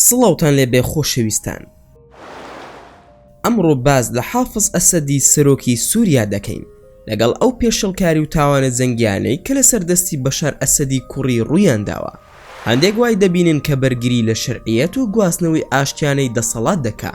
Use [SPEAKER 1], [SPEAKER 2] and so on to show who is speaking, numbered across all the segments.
[SPEAKER 1] سڵاوتان لێ بێ خۆشەویستان. ئەمڕۆ باز لە حافز ئەسەدی سەرۆکی سووریا دەکەین لەگەڵ ئەو پێشەڵکاری و تاوانە جەنگیانەی کە لە سەردەستی بەشار ئەسەدی کوڕی ڕوویان داوە. هەندێک وای دەبینن کە بەرگری لە شەرعیەت و گواستنەوەی ئاشتیانەی دەسەڵات دەکا،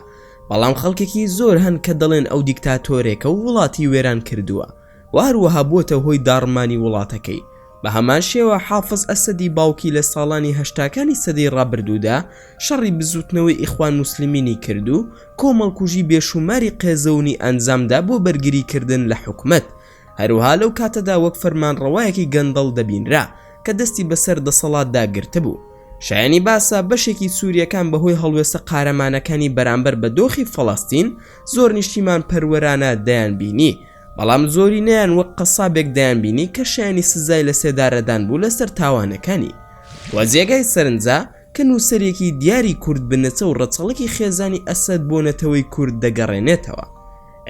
[SPEAKER 1] بەڵام خەڵکێکی زۆر هەن کە دەڵێن ئەو دیکتاتۆرێکە و وڵاتی وێران کردووە و هەروەها بووەتە هۆی داڕمانی وڵاتەکەی. بە هەمان شێوە حافز ئەسەدی باوکی لە ساڵانی هەشتاکانی سەدەی ڕابردوودا شەڕی بزوتنەوەی ئیخوان موسلیمینی کردو، کۆمەڵکوژی بێشوماری قێزەونی ئەنجامدا بۆ بەرگریکردن لە حکومەت. هەروها لەو کاتەدا وەک فەرمانڕەوایەکی گەندەڵ دەبینرا کە دەستی بەسەر دەسەڵاتدا گرتە بوو. شایانی باسا بەشێکی سووریەکان بەهۆی هەڵوێستە قارەمانەکانی بەرامبەر بە دۆخی فەڵەستین زۆر نیشتیمان پەروەرانە دەیان بینی، بەڵام زۆری نیان وەک قەسابێک دەیان بینی کە شایانی سزای لە سێدارەدان بوو لەسەر تاوانەکانی. وەزیێگای سەرنجا کە نووسەرێکی دیاری کورد بنەچە و ڕەچەڵێکی خێزانی ئەسەد بۆ نەتەوەی کورد دەگەڕێنێتەوە.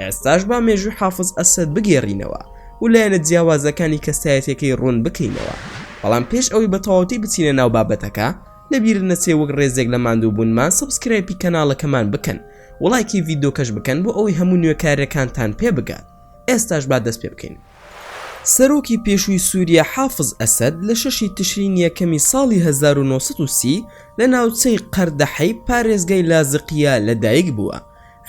[SPEAKER 1] ئێستاش با مێژووی حافز ئەسەد بگێڕینەوە و لایەنە جیاوازەکانی کەسایەتەکەی ڕوون بکەینەوە. بەڵام پێش ئەوەی بە تەواوەتی بچینە ناو بابەتەکە، لەبیر نەچێ وەک ڕێزێک لە ماندوو بوونمان سەبسکرایبی کەناڵەکەمان بکەن و لایکی ڤیدیۆکەش بکەن بۆ ئەوەی هەموو نوێکارەکانتان پێ بگات. ئێستاش با دەست پێ بکەین. سەرۆکی پێشووی سووریا حافز ئەسەد لە 6 تشرین یەکەمی ساڵی 1930 لە ناوچەی قەردەحەی پارێزگای لازقیە لەدایک بووە.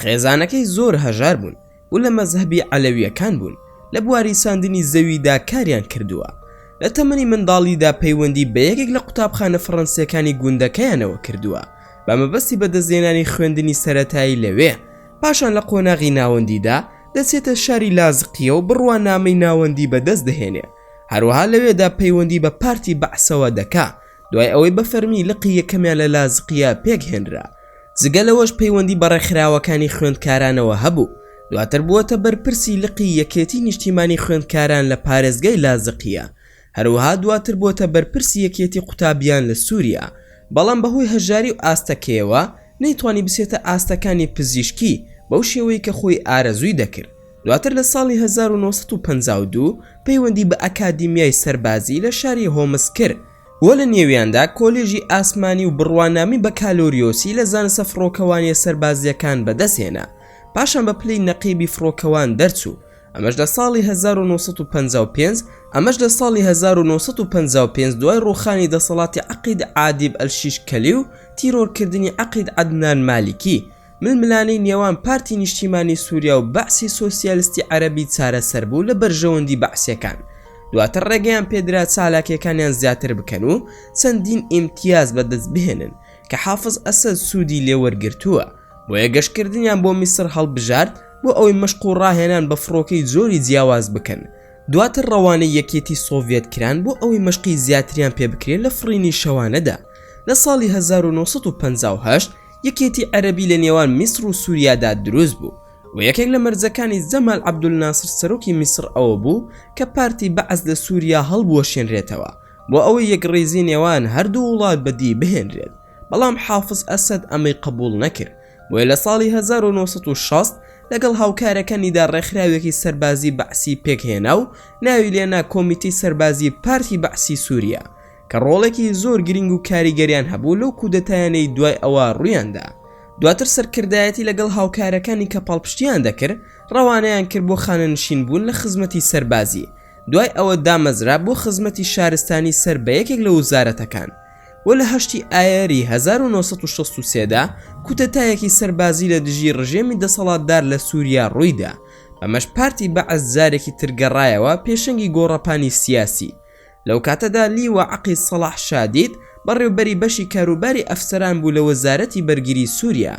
[SPEAKER 1] خێزانەکەی زۆر هەژار بوون و لە مەزهبی عەلەویەکان بوون. لە بواری ساندنی زەویدا کاریان کردووە. لە تەمەنی منداڵیدا پەیوەندی بە یەکێک لە قوتابخانە فەڕەنسیەکانی گوندەکەیانەوە کردووە بە مەبەستی بەدەستهێنانی خوێندنی سەرەتایی لەوێ. پاشان لە قۆناغی ناوەندیدا دەچێتە شاری لازقیە و بڕوانامەی ناوەندی بەدەست دەهێنێ. هەروەها لەوێدا پەیوەندی بە پارتی بەعسەوە دەکا، دوای ئەوەی بە فەرمی لقی یەکەمیان لە لازقیە پێکهێنرا. جگە لەوەش پەیوەندی بە ڕێکخراوەکانی خوێندکارانەوە هەبوو. دواتر بووەتە بەرپرسی لقی یەکێتی نیشتیمانی خوێندکاران لە پارێزگای لازقیە. هەروەها دواتر بووەتە بەرپرسی یەکێتی قوتابیان لە سووریا، بەڵام بەهۆی هەژاری و ئاستەکەیەوە نەیتوانی بچێتە ئاستەکانی پزیشکی بەو شێوەی کە خۆی ئارەزووی دەکرد. دواتر لە ساڵی 1952 پەیوەندی بە ئەکادیمیای سەربازی لە شاری هۆمس کرد و لە نێویاندا کۆلێژی ئاسمانی و بڕوانامی بە کالۆریۆسی لە زانستە فڕۆکەوانی سەربازیەکان بەدەستهێنا. پاشان بە پلەی نەقیبی فڕۆکەوان دەرچوو. ئەمەش لە ساڵی 1955 دوای ڕووخانی دەسەڵاتی عەقید عادیب ئەلشیشکەلی و تیرۆرکردنی عەقید عەدنان مالیکی، ململانەی نێوان پارتی نیشتیمانی سووریا و بەعسی سۆسیالیستی عەرەبی چارەسەر بوو لە بەرژەوەندی بەعسیەکان. دواتر ڕێگەیان پێدرا چالاکیەکانیان زیاتر بکەن و چەندین ئیمتیاز بەدەست بهێنن کە حافز ئەسەد سوودی لێوەرگرتووە. بۆیە گەشتکردنیان بۆ میسر هەڵبژارد بۆ ئەوەی مەشق و ڕاهێنان بە فڕۆکەی زۆری جیاواز بکەن. دواتر ڕەوانەی یەکێتی سۆڤێت کران بۆ ئەوەی مەشقی زیاتریان پێ بکرێت لە فڕینی شەوانەدا. لە ساڵی 1958 یەکێتی عەرەبی لە نێوان میسر و سووریادا دروست بوو و یەکێک لە مەرجەکانی جەمال عەبدولناسر سەرۆکی میسر ئەوە بوو کە پارتی بەعس لە سووریا هەڵبوەشێنرێتەوە بۆ ئەوەی یەکڕێزی نێوان هەردوو وڵات بەدی بهێنرێت. بەڵام حافز ئەسەد ئەمەی قبوڵ نەکرد. بۆیە لە ساڵی 1960 لەگەڵ هاوکارەکانیدا ڕێکخراوێکی سەربازی بەعسی پێکهێنا و ناوی لێنا کۆمیتەی سەربازی پارتی بەعسی سووریا کە ڕۆڵێکی زۆر گرنگ و کاریگەریان هەبوو لەو کودەتایانەی دوای ئەوە ڕوویاندا. دواتر سەرکردایەتی لەگەڵ هاوکارەکانی کە پاڵپشتیان دەکرد ڕەوانەیان کرد بۆ خانەنشین بوون لە خزمەتی سەربازی. دوای ئەوە دامەزرا بۆ خزمەتی شارستانی سەر بە یەکێک لە وزارەتەکان و لە 8 ئایاری 1963دا کوتەتایەکی سەربازی لە دژی ڕژێمی دەسەڵاتدار لە سووریا ڕوویدا. ئەمەش پارتی بەعس جارێکی ترگەڕایەوە پێشەنگی گۆڕەپانی سیاسی. لەو کاتەدا لیوە عەقید سەلاح شادید بەڕێوەبەری بەشی کاروباری ئەفسەران بوو لە وەزارەتی بەرگری سووریا.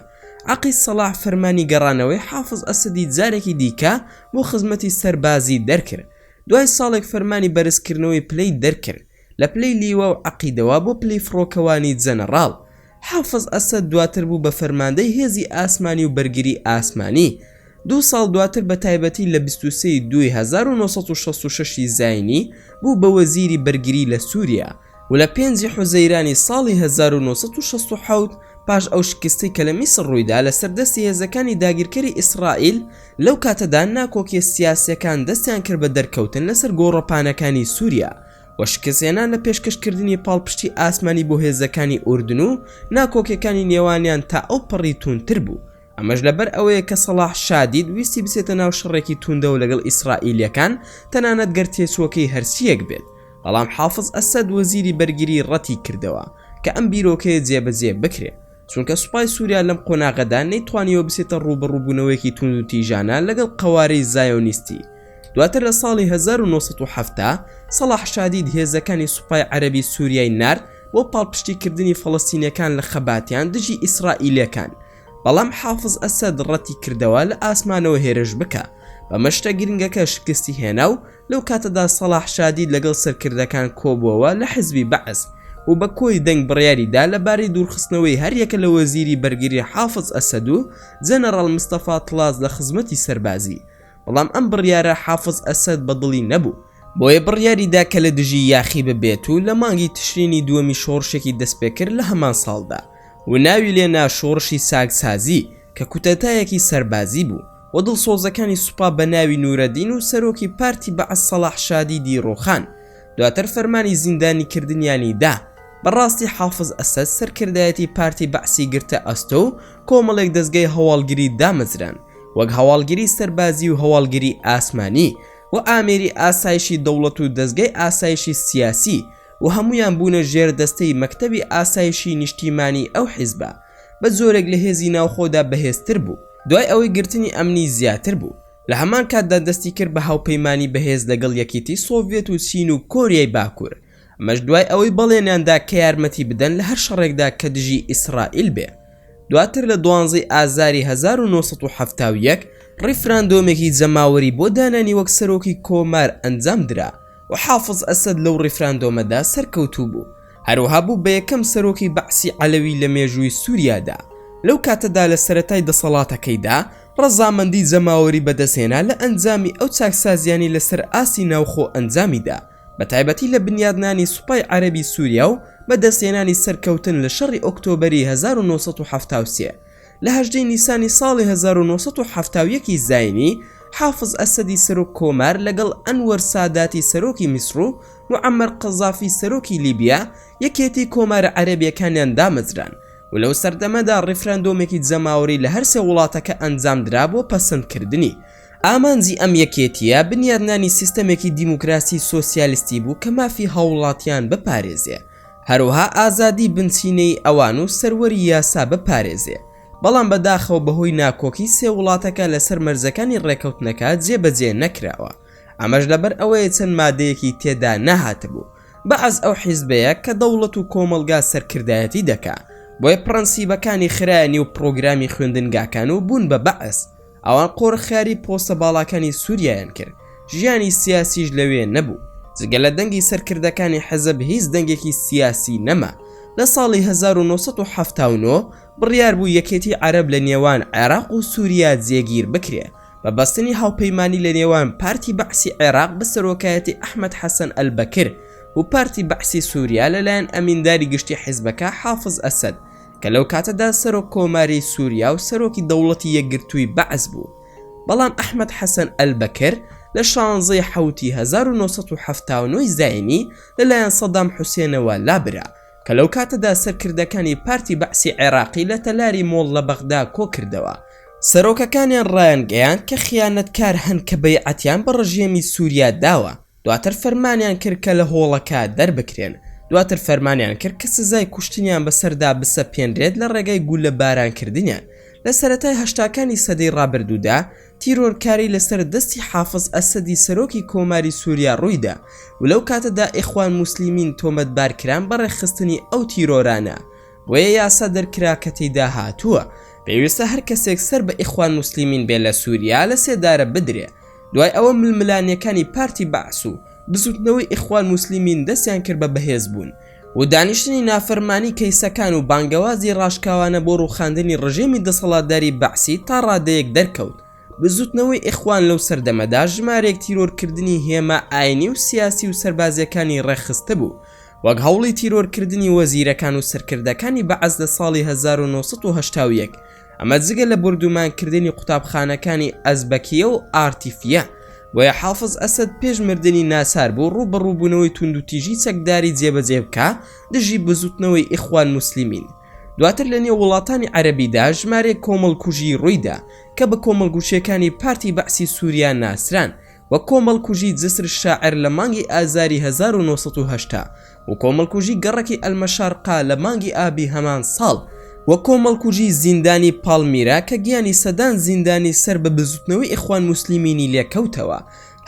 [SPEAKER 1] عەقید سەلاح فەرمانی گەڕانەوەی حافز ئەسەدی جارێکی دیکە بۆ خزمەتی سەربازی دەرکرد. دوای ساڵێک فەرمانی بەرزکردنەوەی پلەی دەرکرد لە پلەی لیوە و عەقیدەوە بۆ پلەی فڕۆکەوانی جەنەڕاڵ. حافز ئەسەد دواتر بوو بە فەرماندەی هێزی ئاسمانی و بەرگری ئاسمانی. 2 ساڵ دواتر بە تایبەتی لە 23 دوای 1966 زاینی بوو بە وەزیری بەرگری لە سووریا و لە 5 حوزەیرانی ساڵی 1967 پاش ئەو شکستەی کە لە میسر ڕوویدا لە سەردەستی هێزەکانی داگیرکەری ئیسرائیل، لەو کاتەدا ناکۆکیە سیاسیەکان دەستیان کرد بە دەرکەوتن لەسەر گۆڕەپانەکانی سووریا و شکستهێنان لە پێشکەشکردنی پاڵپشتی ئاسمانی بۆ هێزەکانی ئوردن و ناکۆکیەکانی نێوانیان تا ئەو پەڕی توندتر بوو. ئەمەش لەبەر ئەوەیە کە سەلاح شادید ویستی بچێتە ناو شەڕێکی توندەوە لەگەڵ ئیسرائیلیەکان تەنانەت گەر تێچووەکەی هەرچیەک بێت. بەڵام حافظ ئەسەد وەزیری بەرگری ڕەتی کردەوە کە ئەم بیرۆکەیە جێبەجێ بکرێت، چونکە سوپای سووریا لەم قۆناغەدا نەیتوانیەوە بچێتە ڕوبەڕووبوونەوەیەکی تونند و تیژانە لەگەڵ قەوارەی زایۆنیستی. دواتر لە ساڵی 1970 سەلاح شادید هێزەکانی سوپای عەرەبی سووریای نارد بۆ پاڵپشتیکردنی فەڵەستینیەکان لە خەباتیان دژی ئیسرائیلیەکان. بەڵام حافظ ئەسەد ڕەتی کردەوە لە ئاسمانەوە هێرش بکە، بەمە شتە گرنگەکە شکستی هێنا و لەو کاتەدا سەلاح شادید لەگەڵ سەرکردەکان کۆبووەوە لە حیزبی بەعس و بە کۆی دەنگ بڕیاریدا لەبارەی دوورخستنەوەی هەریەکە لە وەزیری بەرگری حافظ ئەسەد و جەنەڕاڵ مستەفا تڵاز لە خزمەتی سەربازی. بەڵام ئەم بڕیارە حافظ ئەسەد بەدڵی نەبوو، بۆیە بڕیاریدا کە لە دژی یاخی ببێت و لە مانگی تشرینی دووەمی شۆڕشێکی دەستپێکرد لە هەمان ساڵدا و ناوی لێنا شۆڕشی ساگسازی کە کوتەتایەکی سەربازی بوو و دڵسۆزەکانی سوپا بە ناوی نورەدین و سەرۆکی پارتی بەعس سەلاح شادیدی ڕۆخان دواتر فەرمانی زیندانی کردنیانی دا. بەڕاستی حافظ ئەسەد سەرکردایەتی پارتی بەعسی گرتە ئەستۆ و کۆمەڵێک دەستگای هەواڵگیری دامەزران، وەک هەواڵگیری سەربازی و هەواڵگیری ئاسمانی و ئامێری ئاسایشی دەوڵەت و دەستگای ئاسایشی سیاسی و هەمویان بوونە ژێر دەستەی مەکتەبی ئاسایشی نیشتیمانی ئەو حیزبە بە زۆرێک لە هێزی ناوخۆدا بەهێزتر بوو. دوای ئەوەی گرتنی ئەمنی زیاتر بوو، لە هەمان کاتدا دەستی کرد بە هاوپەیمانی بەهێز لەگەڵ یەکێتی سۆڤێت و چین و کۆریای باکوور، ئەمەش دوای ئەوەی بەڵێنیاندا کە یارمەتی بدەن لە هەر شەڕێکدا کە دژی ئیسرائیل بێ. دواتر لە 12 ئازاری 1970 ڕیفراندۆمێکی جەماوەری بۆ دانانی وەک سەرۆکی کۆمار ئەنجام درا و حافظ ئەسەد لەو ڕیفراندۆمەدا سەرکەوتوو بوو. هەروەها بوو بە یەکەم سەرۆکی بەعسی عەلەوی لە مێژووی سووریادا. لەو کاتەدا لە سەرەتای دەسەڵاتەکەیدا ڕەزامەندی جەماوەری بەدەستهێنا لە ئەنجامی ئەو چاکسازیانی لەسەر ئاسی ناوخۆ ئەنجامیدا، بە تایبەتی لە بنیادنانی سوپای عەرەبی سووریا و بەدەستهێنانی سەرکەوتن لە شەڕی ئۆکتۆبەری 1973. لە 18 نیسانی ساڵی 1971 زاینی حافظ ئەسەدی سەرۆک کۆمار لەگەڵ ئەنوەر ساداتی سەرۆکی میسر و موعەمەر قەزافی سەرۆکی لیبیا یەکێتی کۆمارە عەرەبیەکانیان دامەزران و لەو سەردەمەدا ڕیفراندۆمێکی جەماوەری لە هەرسێ وڵاتەکە ئەنجامدرا بۆ پەسەندکردنی. ئامانجی ئەم یەکێتیە بنیادنانی سیستەمێکی دیموکراسی سۆسیالیستی بوو کە مافی هاوڵاتیان بپارێزێ، هەروەها ئازادی بنچینەی ئەوان و سەروەری یاسا بپارێزێ. بەڵام بەداخەوە بەهۆی ناکۆکی سێ وڵاتەکە لەسەر مەرزەکانی ڕێکەوتنەکە جێبەجێ نەکراوە. ئەمەش لەبەر ئەوەیە چەند مادەیەکی تێدا نەهاتبوو. بەعەز ئەو حیزبەیە کە دەوڵەت و کۆمەلگا سەرکردایەتی دەکا، بۆیە پرەنسیبەکانی خرایانی و پرۆگرامی خوێندنگاکان و بوون بە بەعس. ئەوان قۆڕخیاری پۆستە باڵاکانی سووریایان کرد، ژیانی سیاسیش لەوێ نەبوو. جگە لە دەنگی سەرکردەکانی حەزب هیچ دەنگێکی سیاسی نەما. لە ساڵی 1979 بڕیار بوو یەکێتی عەرەب لە نێوان عێراق و سووریا جێگیر بکرێ بە بەستنی هاوپەیمانی لە نێوان پارتی بەعسی عێراق بە سەرۆکایەتی ئەحمەد حەسەن ئەلبەکر و پارتی بەعسی سووریا لەلایەن ئەمینداری گشتی حیزبەکە حافظ ئەسەد کە لەو کاتەدا سەرۆک کۆماری سووریا و سەرۆکی دەوڵەتی یەکگرتووی بەعس بوو. بەڵام ئەحمەد حەسەن ئەلبەکر لە 16 حوتی 1979 زاینی لەلایەن سەدام حوسێنەوە لابرا کە لەو کاتەدا سەرکردەکانی پارتی بەعسی عێراقی لە تەلاری مۆڵ لە بەغدا کۆکردەوە. سەرۆکەکانیان ڕایانگەیان کە خیانەتکار هەن کە بەیعەتیان بە ڕژێمی سووریا داوە، دواتر فەرمانیان کرد کە لە هۆڵەکە دەربکرێن، دواتر فەرمانیان کرد کە سزای کوشتنیان بەسەردا بسەپێنرێت لە ڕێگەی گولە بارانکردنیان. لە سەرەتای هەشتاکانی سەدەی ڕابردوودا تیرۆرکاری لەسەر دەستی حافظ ئەسەدی سەرۆکی کۆماری سووریا ڕوویدا و لەو کاتەدا ئیخوان موسلیمین تۆمەتبارکران بەڕێخستنی ئەو تیرۆرانە، بۆیە یاسا دەرکرا کە تێیدا هاتووە پێویستە هەر کەسێک سەر بە ئیخوان موسلیمین بێ لە سووریا لە سێدارە بدرێ. دوای ئەوە ململانیەکانی پارتی بەعس و بزوتنەوەی ئیخوان موسلیمین دەستیان کرد بە بەهێز بوون و دانیشتنی نافەرمانی کەیسەکان و بانگەوازی ڕاشکاوانە بۆ ڕووخاندنی ڕژێمی دەسەڵاتداری بەعسی تا ڕادەیەک دەرکەوت. بزوتنەوەی ئیخوان لەو سەردەمەدا ژمارێک تیرۆرکردنی هێمە ئاینی و سیاسی و سەربازیەکانی ڕێخستە بوو، وەک هەوڵی تیرۆرکردنی وەزیرەکان و سەرکردەکانی بەعس لە ساڵی 1981. ئەمە جگە لە بردومانکردنی قوتابخانەکانی ئەزبەکیە و ئارتیفیە بۆیە حافظ ئەسەد پێش مردنی ناسار بۆ ڕوبەڕووبوونەوەی توندوتیژی چەکداری جێبەجێ بکە دژی بزوتنەوەی ئیخوان موسلیمین. دواتر لە نێو وڵاتانی عەرەبیدا ژمارەیەک کۆمەڵکوژی ڕوویدا کە بە کۆمەڵگوشیەکانی پارتی بەعسی سووریا ناسران و کۆمەڵکوژی جسر شاعر لە مانگی ئازاری 1970 و کۆمەڵکوژی گەڕەکی ئەلمەشارقا لە مانگی ئابی هەمان ساڵ و کۆمەڵکوژی زیندانی پاڵمیرا کە گیانی سەدان زیندانی سەر بە بزوتنەوەی ئیخوان موسلیمینی لێکەوتەوە.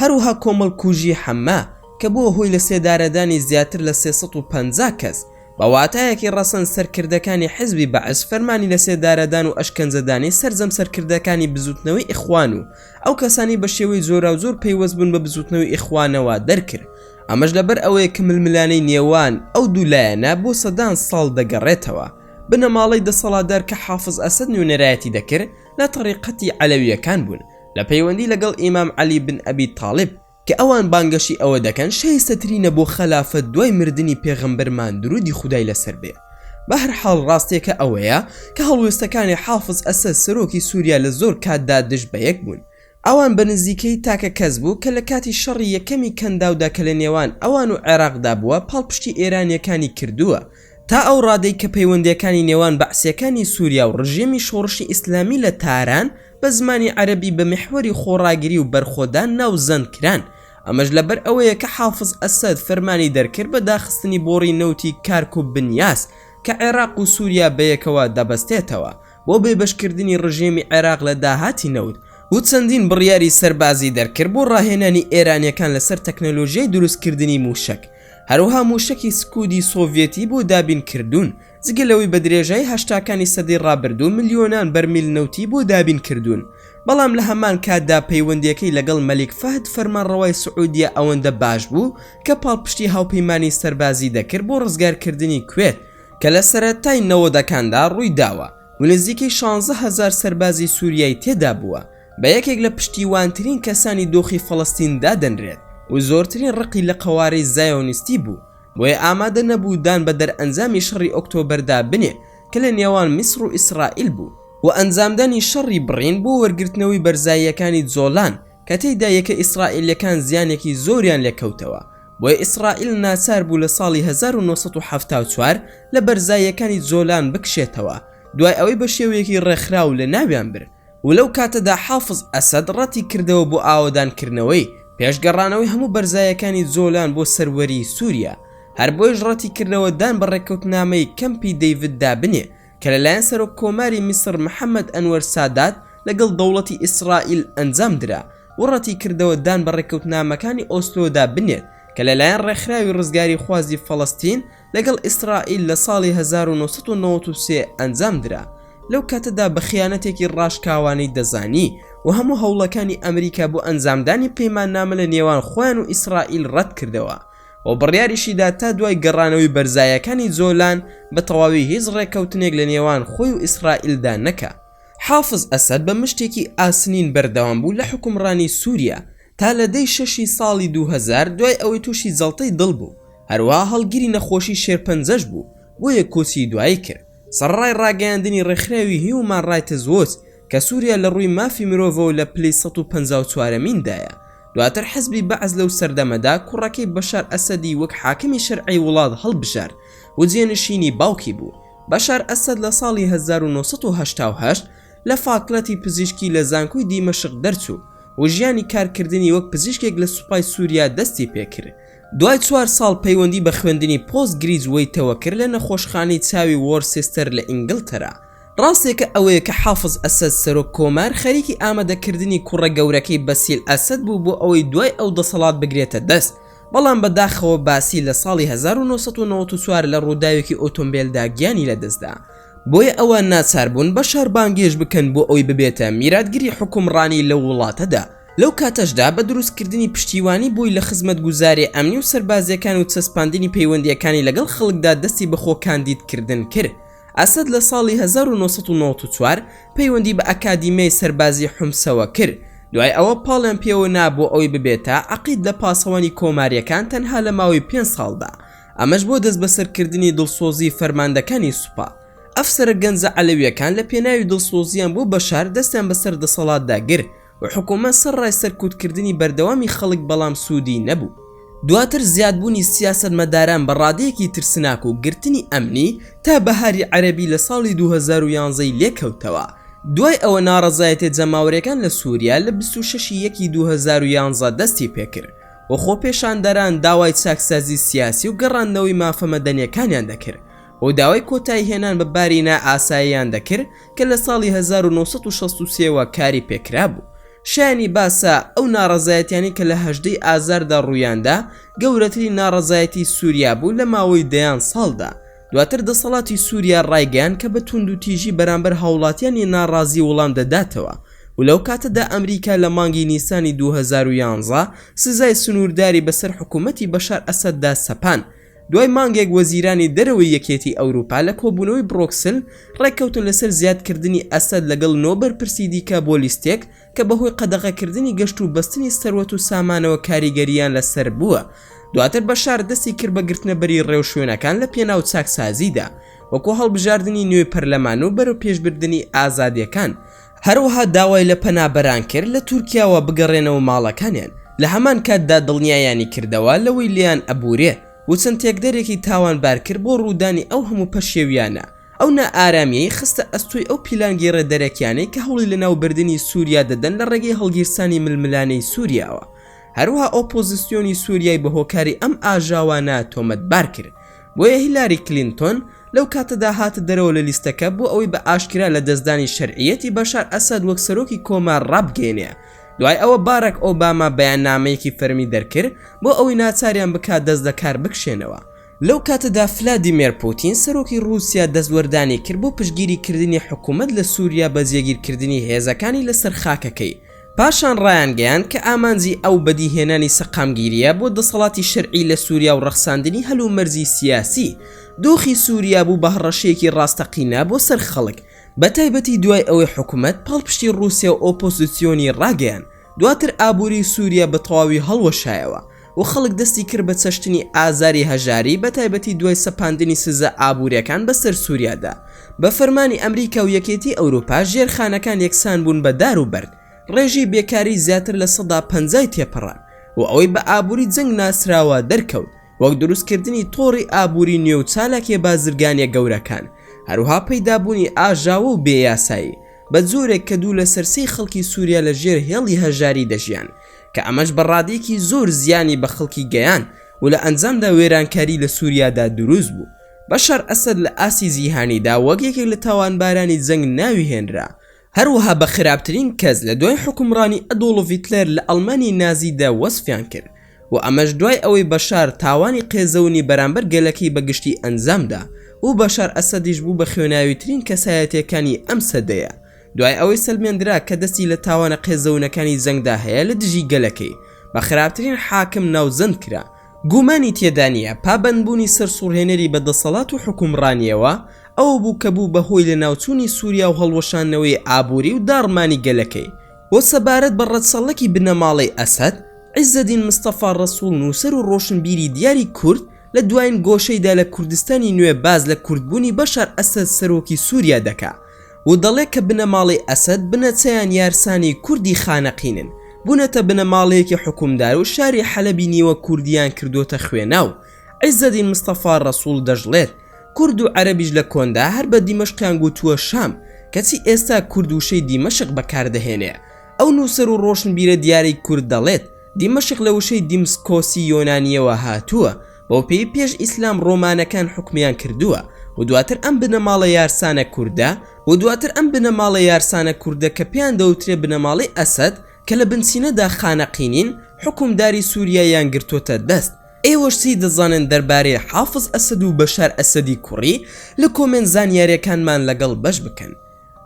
[SPEAKER 1] هەروها کۆمەڵکوژی حەما کە بۆ هۆی لە سێدارەدانی زیاتر لە 350 کەس بەواتایەکی ڕەسەن سەرکردەکانی حیزبی بەعس فەرمانی لە سێدارەدان و ئەشکەنجەدانی سەرجەم سەرکردەکانی بزوتنەوەی ئیخوان و ئەو کەسانی بە شێوەی زۆرا و زۆر پەیوەست بوون بە بزوتنەوەی ئیخوانەوە دەرکرد. ئەمەش لەبەر ئەوەیە کە ململانەی نێوان ئەو دوولایەنە بۆ سەدان ساڵ دەگەڕێتەوە. بنەماڵەی دەسەڵاتدار کە حافظ ئەسەد نوێنەرایەتی دەکرد لە تەریقەتی عەلەویەکان بوون لە پەیوەندی لەگەڵ ئیمام عەلی بن ئەبی تاڵب کە ئەوان بانگەشی ئەوە دەکەن شایستەترینە بۆ خەلافەت دوای مردنی پێغەمبەرمان درودی خودای لەسەر بێ. بە هەر حاڵ ڕاستێکە ئەوەیە کە هەڵوێستەکانی حافظ ئەسەد سەرۆکی سووریا لە زۆر کاتدا دژ بە یەک بوون. ئەوان بە نزیکەی تاکە کەس بوو کە لە کاتی شەڕی یەکەمی کەنداودا کە لە نێوان ئەوان و عێراقدا بووە پاڵپشتی ئێرانیەکانی کردووە تا ئەو ڕادەی کە پەیوەندیەکانی نێوان بەعسیەکانی سووریا و ڕژێمی شۆڕشی ئیسلامی لە تاران بە زمانی عەرەبی بە محوەری خۆڕاگری و بەرخۆدان ناوزەند کران. ئەمەش لەبەر ئەوەیە کە حافظ ئەسەد فەرمانی دەرکرد بە داخستنی بۆڕی نەوتی کارک و بنیاس کە عێراق و سووریا بەیەکەوە دەبەستێتەوە بۆ بێبەشکردنی ڕژێمی عێراق لە داهاتی نەوت و چەندین بڕیاری سەربازی دەرکرد بۆ ڕاهێنانی ئێرانیەکان لەسەر تەکنەلۆژیای دروستکردنی موشک. هەروها موشکی سکودی سۆڤێتی بۆ دابین کردوون جگەلەوەی بە درێژایی هەشتاکانی سەدەی ڕابردوو ملیۆنان بەرمیل نەوتی بۆ دابین کردوون. بەڵام لە هەمان کاتدا پەیوەندیەکەی لەگەڵ مەلیک فەهد فەرمانڕەوای سعودیە ئەوەندە باش بوو کە پاڵپشتی هاوپەیمانی سەربازی دەکرد بۆ ڕزگارکردنی کوێت کە لە سەرەتای 90ەکاندا ڕووی داوە و نزیکەی 16,000 سەربازی سووریایی تێدا بووە بە یەکێک لە پشتیوانترین کەسانی دۆخی فەڵەستیندا دەنرێت و زۆرترین ڕقی لە قەوارەی زایۆنیستی بوو بۆیە ئامادە نەبوو دان بە دەرئەنجامی شەڕی ئۆکتۆبەردا بنێ کە لە نێوان میسر و ئیسرائیل بوو و ئەنجامدانی شەڕی بڕین بۆ وەرگرتنەوەی بەرزاییەکانی جۆلان کە تێیدا یەکە ئیسرائیلەکان زیانێکی زۆریان لێکەوتەوە بۆیە ئیسرائیل ناچار بوو لە ساڵی 1974 لە بەرزاییەکانی جۆلان بکشێتەوە دوای ئەوەی بە شێوەیەکی ڕێکخراو لە ناویان برد و لەو کاتەدا حافظ ئەسەد ڕەتی کردەوە بۆ ئاوەدانکردنەوەی پێشگەڕانەوەی هەموو بەرزایەکانی جۆلان بۆ سەروەری سووریا. هەر بۆیش ڕەتی کردەوە دان بە ڕێککەوتنامەی کەمپی دەیڤددا بنێ کە لەلایەن سەرۆک کۆماری میسر محەممەد ئەنوەر سادات لەگەڵ دەوڵەتی ئیسرائیل ئەنجام درا و ڕەتی کردەوە دان بە ڕێککەوتنامەکانی ئۆسلۆدا بنێت کە لەلایەن ڕێکخراوی ڕزگاری خوازی فەڵەستین لەگەڵ ئیسرائیل لە ساڵی 1993 ئەنجام درا. لەو کاتەدا بە خیانەتێکی ڕاشکاوانی دەزانی و هەموو هەوڵەکانی ئەمریکا بۆ ئەنجامدانی پەیماننامە لە نێوان خۆیان و ئیسرائیل ڕەت کردەوە و بڕیاریشیدا تا دوای گەڕانەوەی بەرزایەکانی جۆلان بە تەواوی هیچ ڕێککەوتنێک لە نێوان خۆی و ئیسرائیلدا نەکا. حافظ ئەسەد بە مشتێکی ئاسنین بەردەوام بوو لە حکومڕانی سووریا تا لە دەی 6 ساڵی 2000 دوای ئەوەی تووشی جەڵتەی دڵ بوو هەروەها هەڵگیری نەخۆشی شێرپەنجەش بوو بۆیە کۆچی دوایی کرد. سەرڕای ڕاگەیاندنی ڕێکخراوی هیومان ڕایتس وۆچ کە سووریا لە ڕووی مافی مرۆڤەوە لە پلەی 154میندایە. دواتر حزبی بەعز لەو سەردەمەدا کوڕەکەی بەشار ئەسەدی وەک حاکمی شەرعی وڵات هەڵبژار و جێنشینی باوکی بوو. بەشار ئەسەد لە ساڵی 1988 لە فاکڵەتی پزیشکی لە زانکۆی دیمەشق دەرچوو و ژیانی کارکردنی وەک پزیشکێک لە سوپای سووریا دەستی پێکرد. دوای 4 ساڵ پەیوەندی بە خوێندنی پۆست گریجویتەوە کرد لە نەخۆشخانەی چاوی وۆرسێستەر لە ئینگلتەرا. ڕاستێکە ئەوەیە کە حافظ ئەسەد سەرۆک کۆمار خەریکی ئامادەکردنی کوڕە گەورەکەی بەسیل ئەسەد بوو بۆ ئەوەی دوای ئەو دەسەڵات بگرێتە دەست، بەڵام بەداخەوە باسی لە ساڵی 1994 لە ڕووداوێکی ئۆتۆمبیلدا گیانی لەدەستدا. بۆیە ئەوان ناچار بوون بەشار بانگێش بکەن بۆ ئەوی ببێتە میراتگیری حکومڕانی لەو وڵاتەدا. لەو کاتەشدا بە دروستکردنی پشتیوانی بووی لە خزمەتگوزاری ئەمنی و سەربازیەکان و چەسپاندنی پەیوەندیەکانی لەگەڵ خەڵکدا دەستی بەخۆ کاندیدکردن کرد. ئەسەد لە ساڵی 1994 پەیوەندی بە ئەکادیمیای سەربازی حومسەوە کرد. دوای ئەوە پاڵیان پێوە نابوو ئەوی ببێتە عەقید لە پاسەوانی کۆماریەکان تەنها لە ماوەی 5 ساڵدا. ئەمەش بۆ دەست بەسەرکردنی دڵسۆزی فەرماندەکانی سوپا. ئەفسەرە گەنجە عەلەویەکان لە پێناوی دڵسۆزیان بۆ بەشار دەستیان بەسەر دەسەڵاتدا گر و حکومەت سەرڕای سەرکوتکردنی بەردەوامی خەڵک بەڵام سوودی نەبوو. دواتر زیادبوونی سیاسەتمەداران بە ڕادەیەکی ترسناک و گرتنی ئەمنی تا بەهاری عەرەبی لە ساڵی 2011 لێکەوتەوە. دوای ئەوە ناڕەزایەتە جەماوەریەکان لە سووریا لە 26/1 2011 دەستی پێکرد و خۆپێشاندەران داوای چاکسازی سیاسی و گەڕاندنەوەی مافە مەدەنیەکانیان دەکرد و داوای کۆتایی هێنان بە باری نائاساییان دەکرد کە لە ساڵی 1963ەوە کاری پێکرا بوو. شایانی باسە ئەو ناڕەزایەتیانی کە لە 18 ئازاردا ڕوویاندا گەورەترین ناڕەزایەتی سووریا بوو لە ماوەی 10 ساڵدا. دواتر دەسەڵاتی سووریا ڕایگەیان کە بە توند و تیژی بەرامبەر هاوڵاتیانی ناڕازی وەڵام دەداتەوە و لەو کاتەدا ئەمریکا لە مانگی نیسانی 2011 سزای سنوورداری بەسەر حکوومەتی بەشار ئەسەددا سەپان. دوای مانگێک وەزیرانی دەرەوەی یەکێتی ئەوروپا لە کۆبوونەوەی برۆکسل ڕێککەوتن لەسەر زیادکردنی ئەسەد لەگەڵ نۆبەر پرسی دیکە بۆ لیستێک کە بەهۆی قەدەغەکردنی گەشت و بەستنی سەروەت و سامانەوە کاریگەریان لەسەر بووە. دواتر بەشار دەستی کرد بە گرتنەبەری ڕێو شوێنەکان لە پێناو چاکسازیدا وەکو هەڵبژاردننی نوێی پەرلەمان و بەرەو پێشبردننی ئازادیەکان. هەروەها داوای لە پەنابەران کرد لە تورکیاوە بگەڕێنەوە ماڵەکانیان. لە هەمان کاتدا دڵنیایانی کردەوە لەوەی لیان ئەبورێ و چەند تێکدەرێکی تاوانبار کرد بۆ ڕوودانی ئەو هەموو پەشێویانە. ئەو نائارامیەی خستە ئەستۆی ئەو پیلانگی ڕێدەرەکیانەی کە هەوڵی لەناوبردننی سووریا دەدەن لە ڕێگەی هەڵگیرسانی ململانەی سووریاوە. هەروەها ئۆپۆزیسیۆنی سووریای بە هۆکاری ئەم ئاژاوانە تۆمەتبار کرد. بۆیە هیلاری کلینتۆن لەو کاتەدا هاتە دەرەوە لە لیستەکە بۆ ئەوەی بە ئاشکرا لە دەستدانی شەرعیەتی بەشار ئەسەد وەک سەرۆکی کۆمار ڕابگەێنێ. دوای ئەوە باراک ئۆباما بەیاننامەیەکی فەرمی دەرکرد بۆ ئەوەی ناچاریان بکات دەست لە کار بکشێنەوە. لەو کاتەدا ڤلادیمیر پوتین سەرۆکی رووسیا دەستوەردانی کرد بۆ پشتگیریکردنی حکوومەت لە سووریا بە جێگیرکردنی هێزەکانی لەسەر خاکەکەی. پاشان ڕایان گەیاند کە ئامانجی ئەو بەدیهێنانی سەقامگیریە بۆ دەسەڵاتی شەرعی لە سووریا و ڕەخساندنی هەلو مەرزی سیاسی. دۆخی سووریا بوو بە هەڕەشەیەکی ڕاستەقینە بۆ سەر خەڵک بەتایبەتی دوای ئەوەی حکوومەت پاڵپشتی رووسیا و ئۆپۆزیسیۆنی ڕاگەیان. دواتر ئابووری سووریا بە تەواوی هەڵوەشایەوە و خەڵک دەستی کرد بە چەشتنی ئازاری هەژاری بەتایبەتی دوای سەپاندنی سزە ئابووریەکان بەسەر سووریادا. بە فەرمانی ئەمریکا و یەکێتی ئەوروپا ژێرخانەکان یەکسان بوون بە دار و بەرد. ڕێژی بێکاری زیاتر لە 150 تێپەڕان و ئەوەی بە ئابووری جەنگ ناسراوە دەرکەوت وەک دروستکردنی تۆڕی ئابووری نوێ و چالاکێ بازرگانیە گەورەکان. هەروها پەیدابوونی ئاژاوە و بێیاسایی بە جۆرێک کە دوو لە سەرسەی خەڵکی سووریا لە ژێر هێڵی هەژاری دەژیان کە ئەمەش بەڕادەیەکی زۆر زیانی بە خەڵکی گەیان و لە ئەنجامدا وێرانکاری لە سووریادا دروست بوو. بەشار ئەسەد لە ئاسی جیهانیدا وەک یەکێک لە تاوانبارانی جەنگ ناوی هێنرا. هەروەها بە خراپترین کەس لە دوای حکومڕانی ئەدۆڵف هیتلەر لە ئەڵمانی نازیدا وەسفیان کرد و ئەمەش دوای ئەوەی بەشار تاوانی قێزەونی بەرامبەر گەلەکەی بەگشتی ئەنجامدا و بەشار ئەسەدیش بوو بە خوێناویترین کەسایەتیەکانی ئەم سەدەیە. دوای ئەوەی سەلمێنرا کە دەستی لە تاوانە قێزەونەکانی جەنگدا هەیە لە دژی گەلەکەی بە خراپترین حاکم ناوزەند کرا. گومانی تێدا نییە پابەندبوونی سەرسوڕهێنەری بەدەسەڵات و حکومڕانیەوە ئەو بوو کە بوو بەهۆی لە ناوچوونی سووریا و هەڵوەشانەوەی ئابووری و داڕمانی گەلەکەی. بۆ سەبارەت بە ڕەتسەڵەکی بنەماڵەی ئەسەد، عیزەدین مستەفا ڕەسوول نووسەر و ڕۆشنبیری دیاری کورد لە دوایین گۆشەیدا لە کوردستانی نوێ باز لە کوردبوونی بەشار ئەسەد سەرۆکی سووریا دەکا و دەڵێت کە بنەماڵەی ئەسەد بنەچەیان یارسانی کوردی خانەقینن، بوونەتە بنەماڵەیەکی حکومدار و شاری حەلەبی نیوە کوردیان کردوتە خوێناو. عیزەدین مستەفا ڕەسوول دەژڵێت کورد و عەرەبیش لە کۆندا هەر بە دیمەشقیان گوتووە شام، کەچی ئێستا کورد وشەی دیمەشق بەکاردەهێنێ. ئەو نووسەر و ڕۆشنبیرە دیارەی کورد دەڵێت دیمەشق لە وشەی دیمسکۆسی یۆنانیەوە هاتووە، بەو پێی پێش ئیسلام ڕۆمانەکان حکمیان کردووە و دواتر ئەم بنەماڵە یارسانە کووردە کە پێیان دەوترێ بنەماڵی ئەسەد کە لە بنسینەدا خانەقینین حکومداری سووریایان گرتوتە دەست. ئێوەش چی دەزانن دەربارەی حافز ئەسەد و بەشار ئەسەدی کوڕی لە کۆمنت زانیاریەکانمان لەگەڵ بەش بکەن.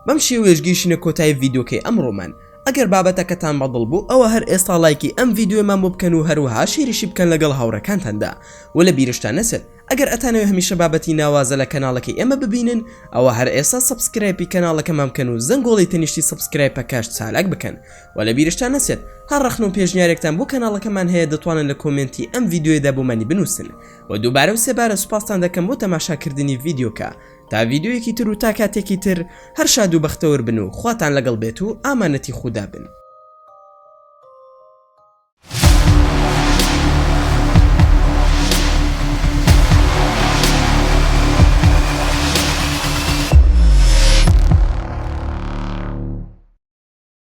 [SPEAKER 1] بەم شێوەیەش گەیشتینە کۆتایی ڤیدیۆکەی ئەمڕۆمان. ئەگەر بابەتەکەتان بەدڵ بوو ئەوە هەر ئێستا لایکی ئەم ڤیدیۆمان بۆ بکەن و هەروەها شێریشی بکەن لەگەڵ هاوڕەکانتاندا و لە بیرشتان نەچێت ئەگەر ئەتانەوێت هەمیشە بابەتی ناوازە لە کەناڵەکەی ئێمە ببینن ئەوە هەر ئێستا سەبسکرایبی کەناڵەکەمان بکەن و زەنگۆڵی تەنیشتی سەبسکرایبەکەش چالاک بکەن و لە بیرشتان نەچێت هەر ڕەخنە و پێشنیارێکتان بۆ کەناڵەکەمان هەیە دەتوانن لە کۆمنتی ئەم ڤیدیۆیدا بۆمانی بنووسن و دووبارە و سێبارە سوپاستان دەکەم بۆ تەماشاکردنی ڤیدیۆکە تا ڤیدیۆیەکی تر و تا کاتێکی تر هەر شاد و بەختەوەر بن و خواتان لەگەڵ بێت و ئامانەتی خودا بن.